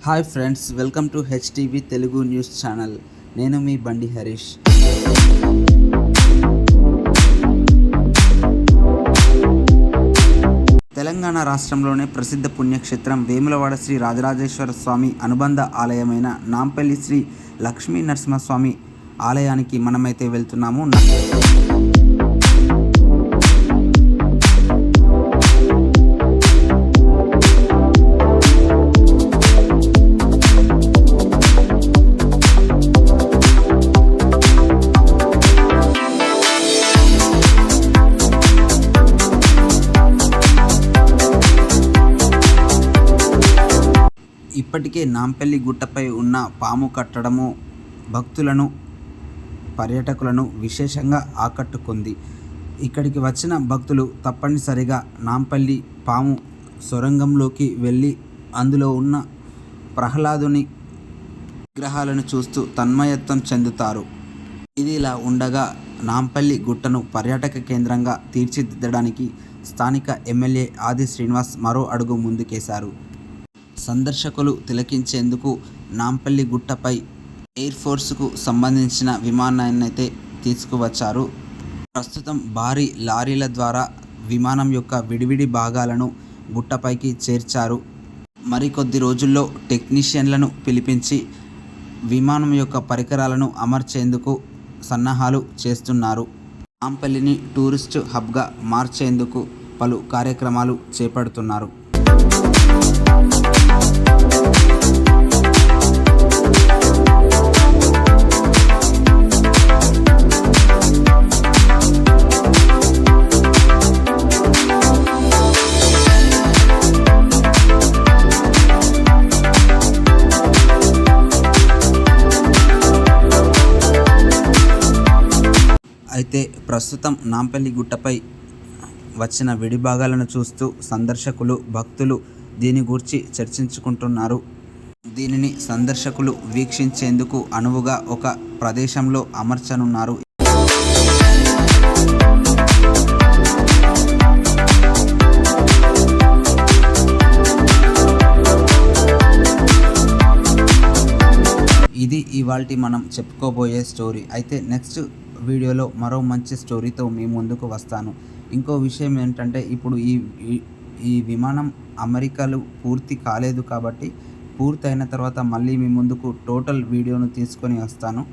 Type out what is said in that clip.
Hi friends, welcome to HTV Telugu news channel. నేను మీ బండి హరీష్. తెలంగాణ రాష్ట్రంలోనే ప్రసిద్ధ పుణ్యక్షేత్రం వేములవాడ శ్రీ రాజరాజేశ్వర స్వామి అనుబంధ ఆలయమైన నాంపల్లి శ్రీ లక్ష్మీ నరసింహస్వామి ఆలయానికి మనమైతే వెళ్తున్నాము. ఇప్పటికే నాంపల్లి గుట్టపై ఉన్న పాము కట్టడము భక్తులను, పర్యాటకులను విశేషంగా ఆకట్టుకుంది. ఇక్కడికి వచ్చిన భక్తులు తప్పనిసరిగా నాంపల్లి పాము సొరంగంలోకి వెళ్ళి అందులో ఉన్న ప్రహ్లాదుని విగ్రహాలను చూస్తూ తన్మయత్వం చెందుతారు. ఇది ఇలా ఉండగా నాంపల్లి గుట్టను పర్యాటక కేంద్రంగా తీర్చిదిద్దడానికి స్థానిక ఎమ్మెల్యే ఆది శ్రీనివాస్ మరో అడుగు ముందుకేశారు. సందర్శకులు తిలకించేందుకు నాంపల్లి గుట్టపై ఎయిర్ ఫోర్స్కు సంబంధించిన విమానాన్నైతే తీసుకువచ్చారు. ప్రస్తుతం భారీ లారీల ద్వారా విమానం యొక్క విడివిడి భాగాలను గుట్టపైకి చేర్చారు. మరికొద్ది రోజుల్లో టెక్నీషియన్లను పిలిపించి విమానం యొక్క పరికరాలను అమర్చేందుకు సన్నాహాలు చేస్తున్నారు. నాంపల్లిని టూరిస్టు హబ్గా మార్చేందుకు పలు కార్యక్రమాలు చేపడుతున్నారు. అయితే ప్రస్తుతం నాంపల్లి గుట్టపై వచ్చిన విడిభాగాలను చూస్తూ సందర్శకులు, భక్తులు దీని గురించి చర్చించుకుంటున్నారు. దీనిని సందర్శకులు వీక్షించేందుకు అనువుగా ఒక ప్రదేశంలో అమర్చనున్నారు. ఇది ఇవాల్టి మనం చెప్పుకోబోయే స్టోరీ. అయితే నెక్స్ట్ వీడియోలో మరో మంచి స్టోరీతో మీ ముందుకు వస్తాను. ఇంకో విషయం ఏంటంటే, ఇప్పుడు ఈ విమానం అమరికలు పూర్తి కాలేదు కాబట్టి పూర్తి అయిన తర్వాత మళ్ళీ మీ ముందుకు టోటల్ వీడియోను తీసుకొని వస్తాను.